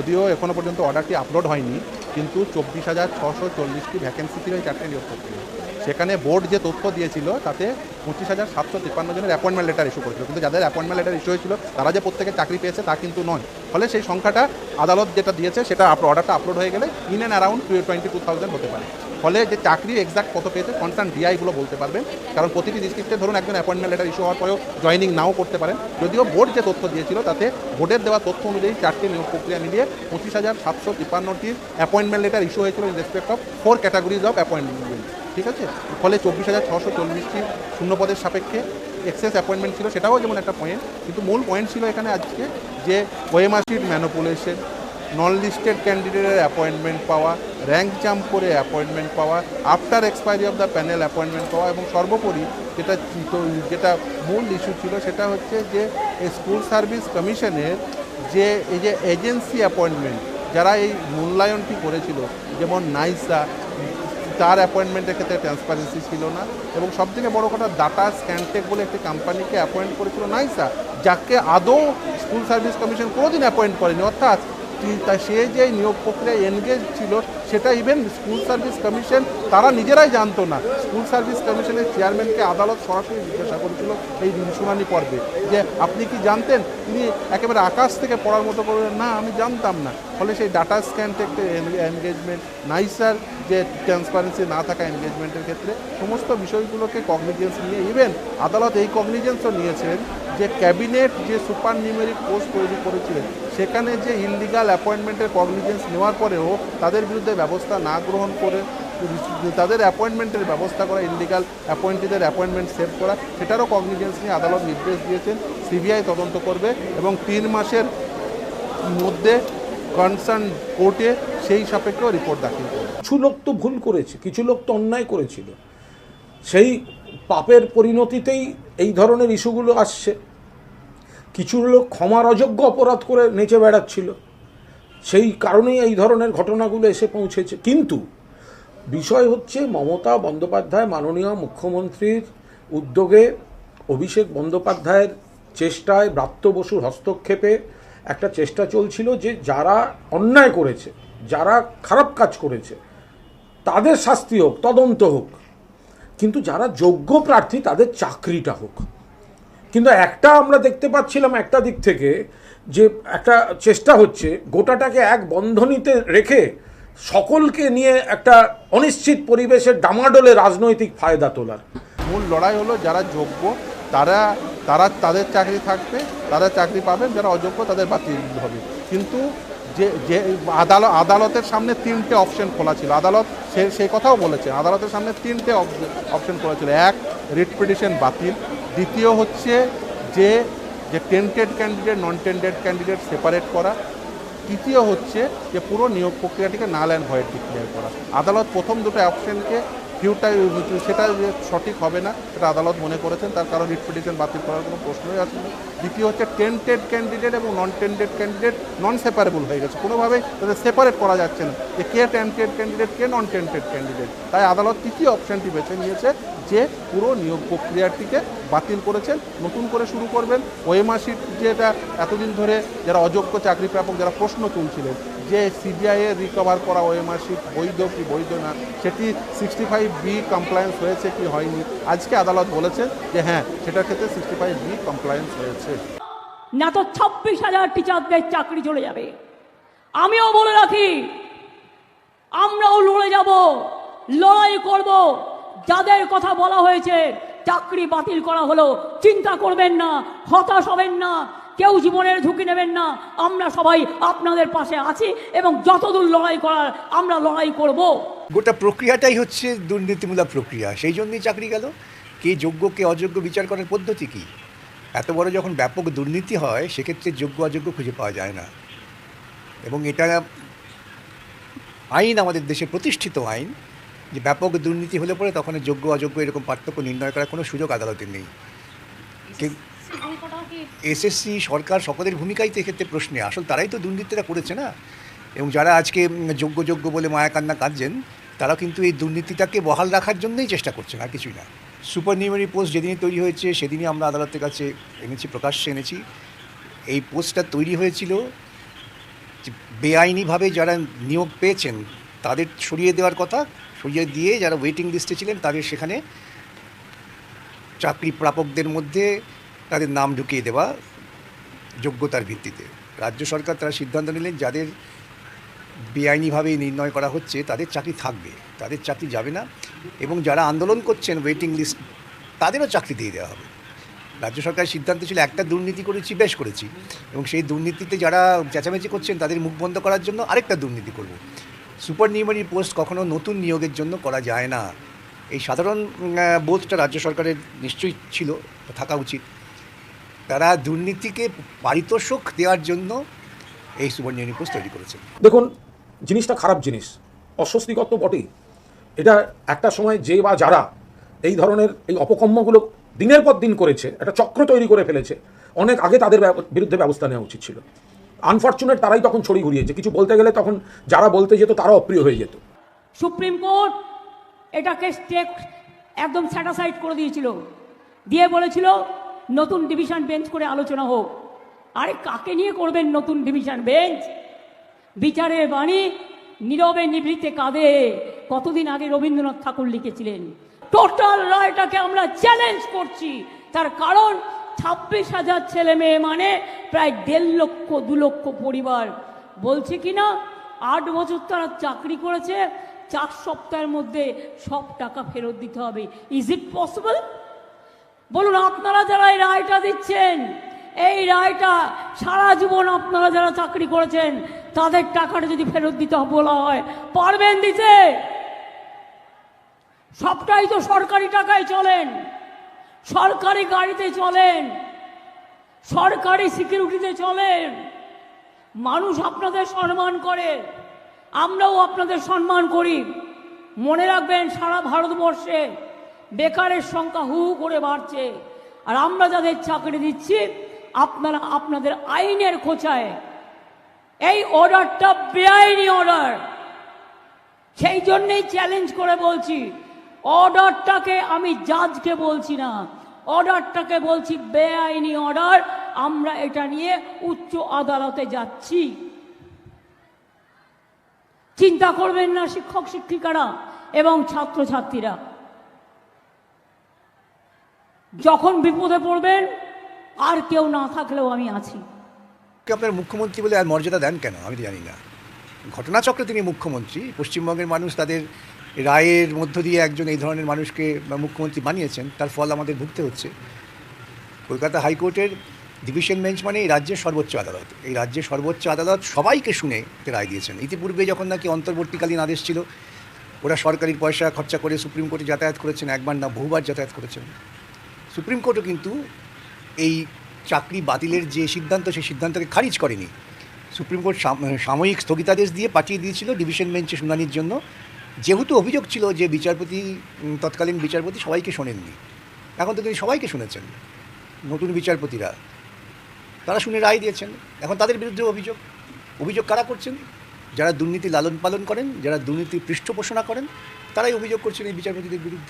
যদিও এখনও পর্যন্ত অর্ডারটি আপলোড হয়নি, কিন্তু 24,640টি ভ্যাকেন্সি ছিল এই 4টে নিয়োগ প্রক্রিয়া। সেখানে বোর্ড যে তথ্য দিয়েছিল তাতে 25,753 জনের অ্যাপয়েন্টমেন্ট লেটার ইস্যু করেছিল, কিন্তু যাদের অ্যাপয়েন্টমেন্ট লেটার ইস্যু হয়েছিল তারা যে প্রত্যেকে চাকরি পেয়েছে তা কিন্তু নয়। ফলে সেই সংখ্যাটা আদালত যেটা দিয়েছে সেটা অর্ডারটা আপলোড হয়ে গেলে ইন অ্যান্ড অ্যারাউন্ড 22,000 হতে পারে। ফলে যে চাকরি এক্সাক্ট কত পেয়েছে কনসার্ন ডিআইগুলো বলতে পারবেন, কারণ প্রতিটি ডিস্ট্রিক্টে ধরুন একজন অ্যাপয়েন্টমেন্ট লেটার ইস্যু হওয়ার পরেও জয়েনিং নাও করতে পারেন। যদিও বোর্ড যে তথ্য দিয়েছিল তাতে বোর্ডের দেওয়া তথ্য অনুযায়ী 4টে নিয়োগ প্রক্রিয়া মিলিয়ে 25,753টির অ্যাপয়েন্টমেন্ট লেটার ইস্যু হয়েছিল in respect of 4 categories of appointment. ঠিক আছে, ফলে 24,640টি শূন্যপদের সাপেক্ষে এক্সেস অ্যাপয়েন্টমেন্ট ছিল, সেটাও যেমন একটা পয়েন্ট। কিন্তু মূল পয়েন্ট ছিল এখানে আজকে যে OMR sheet manipulation, non listed ক্যান্ডিডেটের অ্যাপয়েন্টমেন্ট পাওয়া, র্যাঙ্ক জাম্প করে অ্যাপয়েন্টমেন্ট পাওয়া, after expiry of the panel appointment পাওয়া, এবং সর্বোপরি যেটা মূল ইস্যু ছিল সেটা হচ্ছে যে স্কুল সার্ভিস কমিশনের যে এই যে এজেন্সি অ্যাপয়েন্টমেন্ট যারা এই মূল্যায়নটি করেছিল, যেমন নাইসা, তার অ্যাপয়েন্টমেন্টের ক্ষেত্রে ট্রান্সপারেন্সি ছিল না, এবং সবথেকে বড় কথা ডাটা স্ক্যানটেক বলে একটি কোম্পানিকে অ্যাপয়েন্ট করেছিল নাইসা, যাকে আদৌ স্কুল সার্ভিস কমিশন কোনোদিন অ্যাপয়েন্ট করেনি। অর্থাৎ সে যে নিয়োগ প্রক্রিয়ায় এনগেজ ছিল সেটা ইভেন স্কুল সার্ভিস কমিশন তারা নিজেরাই জানতো না। স্কুল সার্ভিস কমিশনের চেয়ারম্যানকে আদালত সরাসরি জিজ্ঞাসা করেছিল এই শুনানি পর্বে যে আপনি কি জানতেন, তিনি একেবারে আকাশ থেকে পড়ার মতো করলেন না আমি জানতাম না। ফলে সেই ডাটা স্ক্যান টেকতে এনগেজমেন্ট, নাইসার যে ট্রান্সপারেন্সি না থাকা এনগেজমেন্টের ক্ষেত্রে সমস্ত বিষয়গুলোকে কগনিজেন্স নিয়ে ইভেন আদালত এই কগনিজেন্সও নিয়েছেন যে ক্যাবিনেট যে সুপার নিউমেরিক পোস্ট তৈরি করেছিলেন সেখানে যে ইললিগাল অ্যাপয়েন্টমেন্টের কগনিজেন্স নেওয়ার পরেও তাদের বিরুদ্ধে ব্যবস্থা না গ্রহণ করে তাদের অ্যাপয়েন্টমেন্টের ব্যবস্থা করা, ইললিগাল অ্যাপয়েন্টিদের অ্যাপয়েন্টমেন্ট সেভ করা, সেটারও কগনিজেন্স নিয়ে আদালত নির্দেশ দিয়েছেন সিবিআই তদন্ত করবে এবং 3 মাসের মধ্যে কনসার্ন কোর্টে সেই সাপেক্ষেও রিপোর্ট দাখিল করবে। কিছু লোক তো ভুল করেছে, কিছু লোক তো অন্যায় করেছিল, সেই পাপের পরিণতিতেই এই ধরনের ইস্যুগুলো আসছে। কিছু লোক ক্ষমার অযোগ্য অপরাধ করে নেচে বেড়াচ্ছিল, সেই কারণেই এই ধরনের ঘটনাগুলো এসে পৌঁছেছে। কিন্তু বিষয় হচ্ছে মমতা বন্দ্যোপাধ্যায় মাননীয় মুখ্যমন্ত্রীর উদ্যোগে, অভিষেক বন্দ্যোপাধ্যায়ের চেষ্টায়, ব্রাত্য বসুর হস্তক্ষেপে একটা চেষ্টা চলছিল যে যারা অন্যায় করেছে, যারা খারাপ কাজ করেছে তাদের শাস্তি হোক, তদন্ত হোক, কিন্তু যারা যোগ্য প্রার্থী তাদের চাকরিটা হোক। কিন্তু একটা আমরা দেখতে পাচ্ছিলাম একটা দিক থেকে যে একটা চেষ্টা হচ্ছে গোটাটাকে এক বন্ধনীতে রেখে সকলকে নিয়ে একটা অনিশ্চিত পরিবেশের ডামাডোলে রাজনৈতিক ফায়দা তোলার। মূল লড়াই হলো যারা যোগ্য তাদের চাকরি থাকবে, তারা চাকরি পাবেন, যারা অযোগ্য তাদের বাতিল হবে। কিন্তু যে আদালতের সামনে 3টে অপশন খোলা ছিল, আদালত সেই কথাও বলেছে, আদালতের সামনে 3টে অপশন খোলা ছিল। এক, রিট পিটিশন বাতিল। দ্বিতীয় হচ্ছে যে tainted candidate non tainted candidate separate করা। তৃতীয় হচ্ছে যে পুরো নিয়োগ প্রক্রিয়াটিকে নাল অ্যান্ড ভয়েড ডিক্লেয়ার করা। আদালত প্রথম দুটো অপশনকে সেটা যে সঠিক হবে না সেটা আদালত মনে করেছেন, তার কারণ রিট পিটিশন বাতিল করার কোনো প্রশ্নই আসে না। দ্বিতীয় হচ্ছে টেন্টেড ক্যান্ডিডেট এবং নন টেন্টেড ক্যান্ডিডেট নন সেপারেবল হয়ে গেছে, কোনোভাবেই তাদের সেপারেট করা যাচ্ছে না যে কে টেন্টেড ক্যান্ডিডেট কে নন টেন্টেড ক্যান্ডিডেট। তাই আদালত তৃতীয় অপশনটি বেছে নিয়েছে যে পুরো নিয়োগ প্রক্রিয়াটিকে বাতিল করেছেন, নতুন করে শুরু করবেন। ওএমআর শিট যেটা এতদিন ধরে যারা অযোগ্য চাকরি প্রাপক যারা প্রশ্ন তুলছিলেন যে সিবিআইয়ের রিকভার করা ওএমআর শিট বৈধ কি বৈধ না, সেটি 65B কমপ্লায়েন্স হয়েছে কি হয়নি, আজকে আদালত বলেছে যে হ্যাঁ সেটার ক্ষেত্রে 65B কমপ্লায়েন্স হয়েছে। না তো 26,000 টিচারদের চাকরি চলে যাবে। আমিও বলে রাখি, আমরাও লড়ে যাব, লড়াই করব। যাদের কথা বলা হয়েছে চাকরি বাতিল করা হলো, চিন্তা করবেন না, হতাশ হবেন না, কেউ জীবনের ঝুঁকি নেবেন না। আমরা সবাই আপনাদের পাশে আছি এবং যতদূর লড়াই করার আমরা লড়াই করব। গোটা প্রক্রিয়াটাই হচ্ছে দুর্নীতিমূলক প্রক্রিয়া, সেই জন্যই চাকরি গেল। কে যোগ্য কে অযোগ্য বিচার করার পদ্ধতি কী? এত বড় যখন ব্যাপক দুর্নীতি হয় সেক্ষেত্রে যোগ্য অযোগ্য খুঁজে পাওয়া যায় না, এবং এটা আইন, আমাদের দেশে প্রতিষ্ঠিত আইন যে ব্যাপক দুর্নীতি হলে পরে তখন যোগ্য অযোগ্য এরকম পার্থক্য নির্ণয় করার কোনো সুযোগ আদালতের নেই। এসএসসি সরকার সকলের ভূমিকাই তো এক্ষেত্রে প্রশ্নে, আসল তারাই তো দুর্নীতিটা করেছে না। এবং যারা আজকে যোগ্য বলে মায়াকান্না কাঁদছেন তারা কিন্তু এই দুর্নীতিটাকে বহাল রাখার জন্যই চেষ্টা করছেন, আর কিছুই না। সুপার নিউমারি পোস্ট যেদিনই তৈরি হয়েছে সেদিনই আমরা আদালতের কাছে প্রকাশ্যে এনেছি। এই পোস্টটা তৈরি হয়েছিল বেআইনিভাবে যারা নিয়োগ পেয়েছেন তাদের সরিয়ে দেওয়ার কথা, সরিয়ে দিয়ে যারা ওয়েটিং লিস্টে ছিলেন তাদের সেখানে চাকরি প্রাপকদের মধ্যে তাদের নাম ঢুকিয়ে দেওয়া যোগ্যতার ভিত্তিতে। রাজ্য সরকার তারা সিদ্ধান্ত নিলেন যাদের বেআইনিভাবে নির্ণয় করা হচ্ছে তাদের চাকরি থাকবে, তাদের চাকরি যাবে না, এবং যারা আন্দোলন করছেন ওয়েটিং লিস্ট তাদেরও চাকরি দিয়ে দেওয়া হবে। রাজ্য সরকারের সিদ্ধান্ত ছিল একটা দুর্নীতি করেছি, বেশ করেছি, এবং সেই দুর্নীতিতে যারা চেঁচামেচি করছেন তাদের মুখ বন্ধ করার জন্য আরেকটা দুর্নীতি করব। সুপার নিউমারি পোস্ট কখনো নতুন নিয়োগের জন্য করা যায় না, এই সাধারণ বোধটা রাজ্য সরকারের নিশ্চয়ই ছিল, থাকা উচিত। তারা দুর্নীতিকে পারিতোষক দেওয়ার জন্য এই সুপার নিউমারি পোস্ট তৈরি করেছে। দেখুন, জিনিসটা খারাপ জিনিস, অস্বস্তিকর তো বটেই। এটা একটা সময় যে বা যারা এই ধরনের এই অপকর্মগুলো দিনের পর দিন করেছে, একটা চক্র তৈরি করে ফেলেছে, অনেক আগে তাদের বিরুদ্ধে ব্যবস্থা নেওয়া উচিত ছিল। আনফর্চুনেট তারাই তখন ছড়ি ঘুরিয়েছে, কিছু বলতে গেলে তখন যারা বলতে যেত তারা অপ্রিয় হয়ে যেত। সুপ্রিম কোর্ট এটাকে একদম স্যাটাসাইড করে দিয়েছিল, দিয়ে বলেছিল নতুন ডিভিশন বেঞ্চ করে আলোচনা হোক। আরে কাকে নিয়ে করবেন নতুন ডিভিশন বেঞ্চ? বিচারের বাণী নীরবে নিভৃতে কাঁদে, কতদিন আগে রবীন্দ্রনাথ ঠাকুর লিখেছিলেন। টোটাল রায়টাকে আমরা চ্যালেঞ্জ করছি, তার কারণ 26,000 ছেলে মেয়ে মানে প্রায় 1.5 লক্ষ 2 লক্ষ পরিবার। বলছে কি না 8 বছর তারা চাকরি করেছে, 4 সপ্তাহের মধ্যে সব টাকা ফেরত দিতে হবে। Is it possible? বলুন, আপনারা যারা এই রায়টা দিচ্ছেন, এই রায়টা সারা জীবন আপনারা যারা চাকরি করেছেন তাদের টাকাটা যদি ফেরত দিতে বলা হয়, পারবেন দিতে? সবটাই তো সরকারি টাকায় চলেন, সরকারি গাড়িতে চলেন, সরকারি সিকিউরিটিতে চলেন। মানুষ আপনাদের সম্মান করে, আমরাও আপনাদের সম্মান করি। মনে রাখবেন, সারা ভারতবর্ষে বেকারের সংখ্যা হু হু করে বাড়ছে, আর আমরা যাদের চাকরি দিচ্ছি আপনারা আপনাদের আইনের খোঁচায়, এই অর্ডারটা বেআইনি অর্ডার। সেই জন্যেই চ্যালেঞ্জ করে বলছি, অর্ডারটাকে আমি জাজকে বলছি না, অর্ডারটাকে বলছি বেআইনি অর্ডার। আমরা এটা নিয়ে উচ্চ আদালতে যাচ্ছি। চিন্তা করবেন না শিক্ষক শিক্ষিকারা এবং ছাত্রছাত্রীরা, যখন বিপদে পড়বেন আর কেউ না থাকলেও আমি আছি। আপনার মুখ্যমন্ত্রী বলে আর মর্যাদা দেন কেন আমি তো জানি না। ঘটনাচক্রে তিনি মুখ্যমন্ত্রী, পশ্চিমবঙ্গের মানুষ তাদের রায়ের মধ্য দিয়ে একজন এই ধরনের মানুষকে মুখ্যমন্ত্রী বানিয়েছেন, তার ফল আমাদের ভুগতে হচ্ছে। কলকাতা হাইকোর্টের ডিভিশন বেঞ্চ মানে এই রাজ্যের সর্বোচ্চ আদালত। এই রাজ্যের সর্বোচ্চ আদালত সবাইকে শুনে রায় দিয়েছেন। ইতিপূর্বে যখন নাকি অন্তর্বর্তীকালীন আদেশ ছিল, ওরা সরকারি পয়সা খরচা করে সুপ্রিম কোর্টে যাতায়াত করেছেন, একবার না বহুবার যাতায়াত করেছেন। সুপ্রিম কোর্টও কিন্তু এই চাকরি বাতিলের যে সিদ্ধান্ত, সেই সিদ্ধান্তকে খারিজ করেনি। সুপ্রিম কোর্ট সাময়িক স্থগিতাদেশ দিয়ে পাঠিয়ে দিয়েছিল ডিভিশন বেঞ্চে শুনানির জন্য, যেহেতু অভিযোগ ছিল যে বিচারপতি, তৎকালীন বিচারপতি সবাইকে শোনেননি। এখন তো তিনি সবাইকে শুনেছেন, নতুন বিচারপতিরা তারা শুনে রায় দিয়েছেন। এখন তাদের বিরুদ্ধে অভিযোগ কারা করছেন? যারা দুর্নীতি লালন পালন করেন, যারা দুর্নীতির পৃষ্ঠপোষণা করেন, তারাই অভিযোগ করছেন এই বিচারপতিদের বিরুদ্ধে।